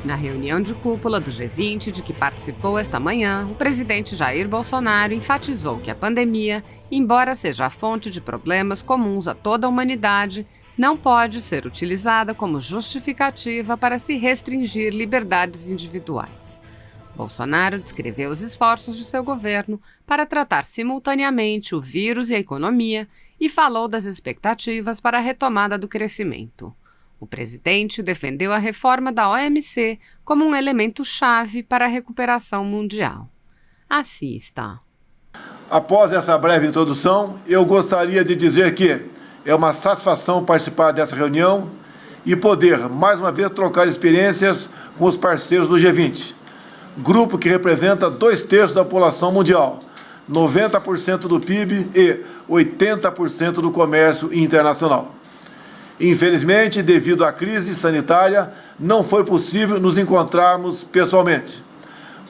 Na reunião de cúpula do G20 de que participou esta manhã, o presidente Jair Bolsonaro enfatizou que a pandemia, embora seja a fonte de problemas comuns a toda a humanidade, não pode ser utilizada como justificativa para se restringir liberdades individuais. Bolsonaro descreveu os esforços de seu governo para tratar simultaneamente o vírus e a economia e falou das expectativas para a retomada do crescimento. O presidente defendeu a reforma da OMC como um elemento-chave para a recuperação mundial. Assista. Após essa breve introdução, eu gostaria de dizer que é uma satisfação participar dessa reunião e poder, mais uma vez, trocar experiências com os parceiros do G20, grupo que representa 2/3 da população mundial, 90% do PIB e 80% do comércio internacional. Infelizmente, devido à crise sanitária, não foi possível nos encontrarmos pessoalmente.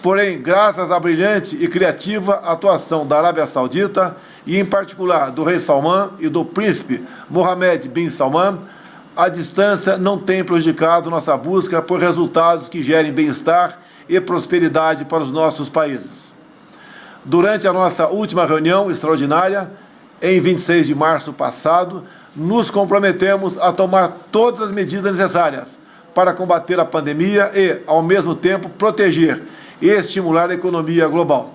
Porém, graças à brilhante e criativa atuação da Arábia Saudita, e em particular do rei Salman e do príncipe Mohammed bin Salman, a distância não tem prejudicado nossa busca por resultados que gerem bem-estar e prosperidade para os nossos países. Durante a nossa última reunião extraordinária, em 26 de março passado, nos comprometemos a tomar todas as medidas necessárias para combater a pandemia e, ao mesmo tempo, proteger e estimular a economia global.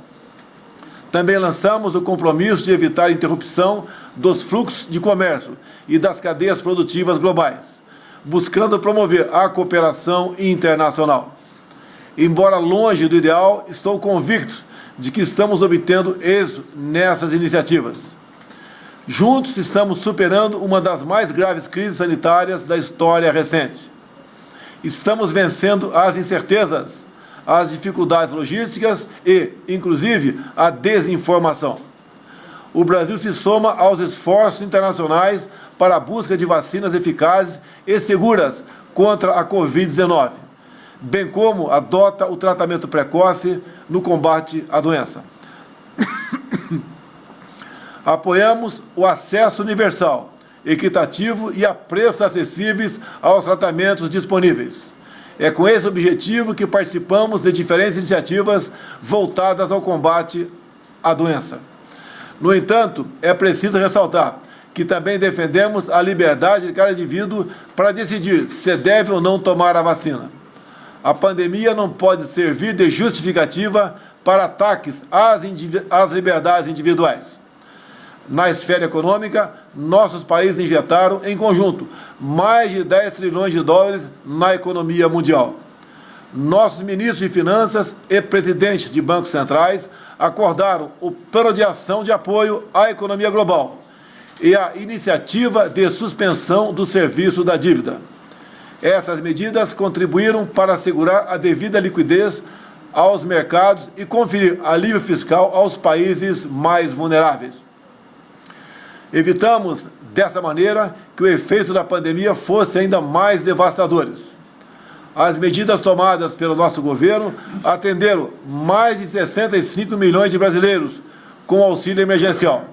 Também lançamos o compromisso de evitar a interrupção dos fluxos de comércio e das cadeias produtivas globais, buscando promover a cooperação internacional. Embora longe do ideal, estou convicto de que estamos obtendo êxito nessas iniciativas. Juntos estamos superando uma das mais graves crises sanitárias da história recente. Estamos vencendo as incertezas, as dificuldades logísticas e, inclusive, a desinformação. O Brasil se soma aos esforços internacionais para a busca de vacinas eficazes e seguras contra a Covid-19, bem como adota o tratamento precoce no combate à doença. Apoiamos o acesso universal, equitativo e a preços acessíveis aos tratamentos disponíveis. É com esse objetivo que participamos de diferentes iniciativas voltadas ao combate à doença. No entanto, é preciso ressaltar que também defendemos a liberdade de cada indivíduo para decidir se deve ou não tomar a vacina. A pandemia não pode servir de justificativa para ataques às liberdades individuais. Na esfera econômica, nossos países injetaram, em conjunto, mais de 10 trilhões de dólares na economia mundial. Nossos ministros de Finanças e presidentes de bancos centrais acordaram o plano de ação de apoio à economia global e a iniciativa de suspensão do serviço da dívida. Essas medidas contribuíram para assegurar a devida liquidez aos mercados e conferir alívio fiscal aos países mais vulneráveis. Evitamos, dessa maneira, que o efeito da pandemia fosse ainda mais devastadores. As medidas tomadas pelo nosso governo atenderam mais de 65 milhões de brasileiros com auxílio emergencial.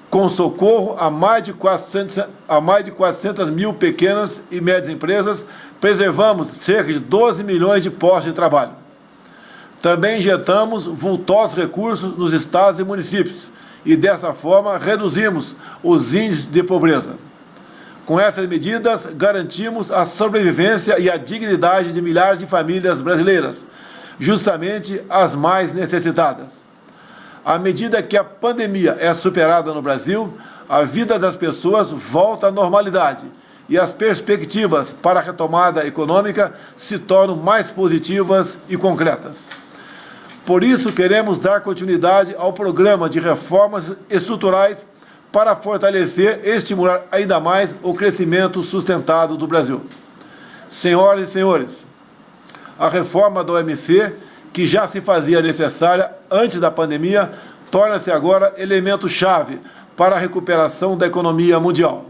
Com socorro a mais de 400 mil pequenas e médias empresas, preservamos cerca de 12 milhões de postos de trabalho. Também injetamos vultosos recursos nos estados e municípios, e, dessa forma, reduzimos os índices de pobreza. Com essas medidas, garantimos a sobrevivência e a dignidade de milhares de famílias brasileiras, justamente as mais necessitadas. À medida que a pandemia é superada no Brasil, a vida das pessoas volta à normalidade e as perspectivas para a retomada econômica se tornam mais positivas e concretas. Por isso, queremos dar continuidade ao programa de reformas estruturais para fortalecer e estimular ainda mais o crescimento sustentado do Brasil. Senhoras e senhores, a reforma da OMC, que já se fazia necessária antes da pandemia, torna-se agora elemento-chave para a recuperação da economia mundial.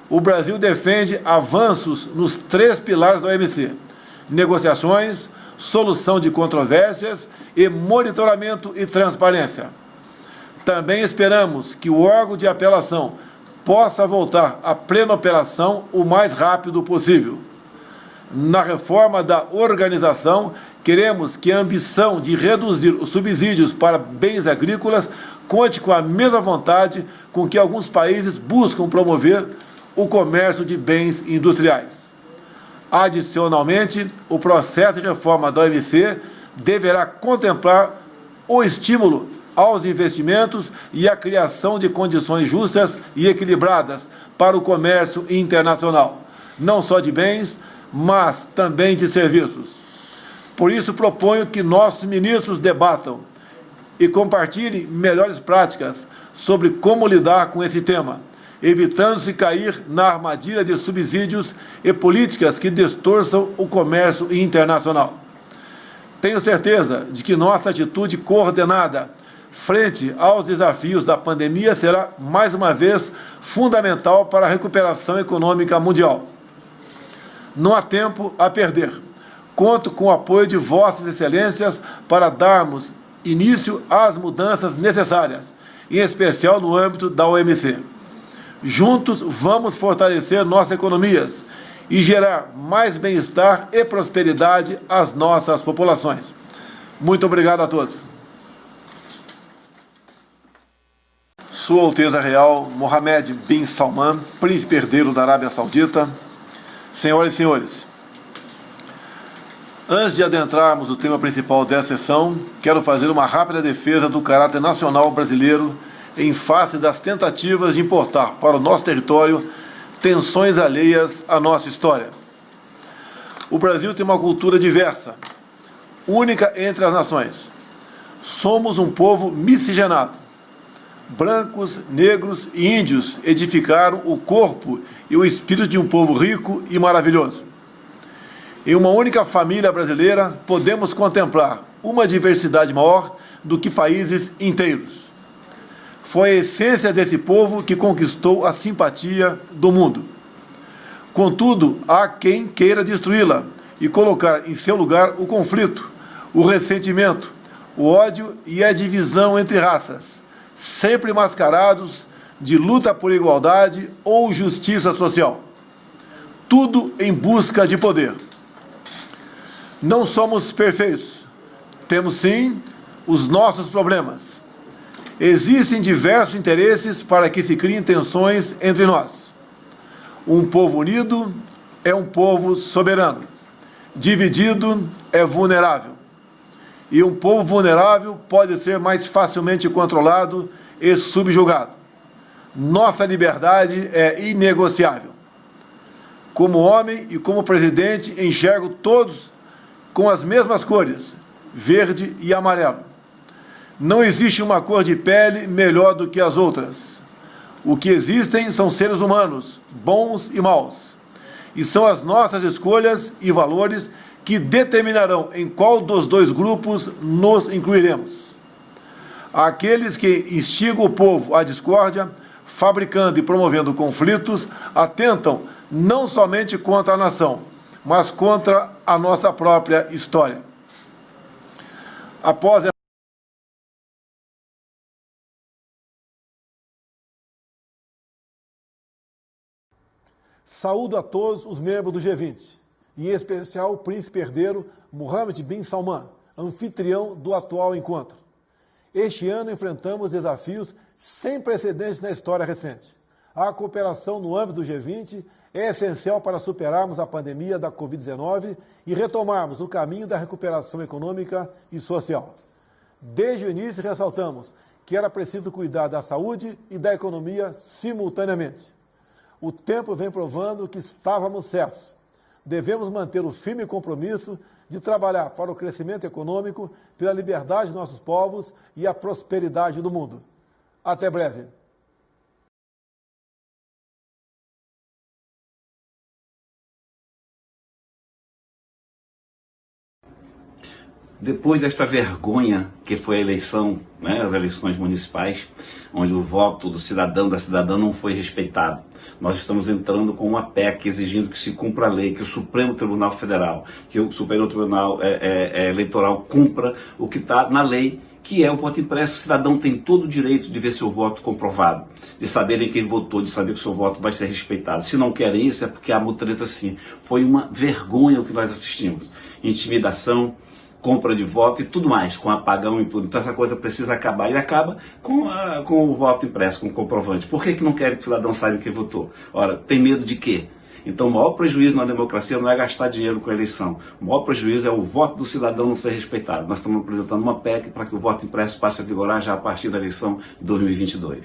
O Brasil defende avanços nos 3 pilares da OMC: negociações, solução de controvérsias e monitoramento e transparência. Também esperamos que o órgão de apelação possa voltar à plena operação o mais rápido possível. Na reforma da organização, queremos que a ambição de reduzir os subsídios para bens agrícolas conte com a mesma vontade com que alguns países buscam promover o comércio de bens industriais. Adicionalmente, o processo de reforma da OMC deverá contemplar o estímulo aos investimentos e a criação de condições justas e equilibradas para o comércio internacional, não só de bens, mas também de serviços. Por isso, proponho que nossos ministros debatam e compartilhem melhores práticas sobre como lidar com esse tema, evitando-se cair na armadilha de subsídios e políticas que distorçam o comércio internacional. Tenho certeza de que nossa atitude coordenada frente aos desafios da pandemia será, mais uma vez, fundamental para a recuperação econômica mundial. Não há tempo a perder. Conto com o apoio de Vossas Excelências para darmos início às mudanças necessárias, em especial no âmbito da OMC. Juntos, vamos fortalecer nossas economias e gerar mais bem-estar e prosperidade às nossas populações. Muito obrigado a todos. Sua Alteza Real Mohammed bin Salman, príncipe herdeiro da Arábia Saudita, senhoras e senhores, antes de adentrarmos o tema principal dessa sessão, quero fazer uma rápida defesa do caráter nacional brasileiro em face das tentativas de importar para o nosso território tensões alheias à nossa história. O Brasil tem uma cultura diversa, única entre as nações. Somos um povo miscigenado. Brancos, negros e índios edificaram o corpo e o espírito de um povo rico e maravilhoso. Em uma única família brasileira, podemos contemplar uma diversidade maior do que países inteiros. Foi a essência desse povo que conquistou a simpatia do mundo. Contudo, há quem queira destruí-la e colocar em seu lugar o conflito, o ressentimento, o ódio e a divisão entre raças, sempre mascarados de luta por igualdade ou justiça social. Tudo em busca de poder. Não somos perfeitos. Temos, sim, os nossos problemas. Existem diversos interesses para que se criem tensões entre nós. Um povo unido é um povo soberano. Dividido é vulnerável. E um povo vulnerável pode ser mais facilmente controlado e subjugado. Nossa liberdade é inegociável. Como homem e como presidente, enxergo todos com as mesmas cores, verde e amarelo. Não existe uma cor de pele melhor do que as outras. O que existem são seres humanos, bons e maus. E são as nossas escolhas e valores que determinarão em qual dos dois grupos nos incluiremos. Aqueles que instigam o povo à discórdia, fabricando e promovendo conflitos, atentam não somente contra a nação, mas contra a nossa própria história. Após saúdo a todos os membros do G20, e em especial o príncipe herdeiro Mohammed bin Salman, anfitrião do atual encontro. Este ano enfrentamos desafios sem precedentes na história recente. A cooperação no âmbito do G20 é essencial para superarmos a pandemia da Covid-19 e retomarmos o caminho da recuperação econômica e social. Desde o início, ressaltamos que era preciso cuidar da saúde e da economia simultaneamente. O tempo vem provando que estávamos certos. Devemos manter o firme compromisso de trabalhar para o crescimento econômico, pela liberdade de nossos povos e a prosperidade do mundo. Até breve. Depois desta vergonha que foi a eleição, as eleições municipais, onde o voto do cidadão, da cidadã não foi respeitado, nós estamos entrando com uma PEC exigindo que se cumpra a lei, que o Supremo Tribunal Federal, que o Superior Tribunal Eleitoral cumpra o que está na lei, que é o voto impresso. O cidadão tem todo o direito de ver seu voto comprovado, de saberem quem votou, de saber que o seu voto vai ser respeitado. Se não querem isso, é porque há mutreta sim. Foi uma vergonha o que nós assistimos. Intimidação, compra de voto e tudo mais, com apagão e tudo. Então essa coisa precisa acabar, e acaba com o voto impresso, com o comprovante. Por que não querem que o cidadão saiba quem votou? Ora, tem medo de quê? Então o maior prejuízo na democracia não é gastar dinheiro com a eleição. O maior prejuízo é o voto do cidadão não ser respeitado. Nós estamos apresentando uma PEC para que o voto impresso passe a vigorar já a partir da eleição de 2022.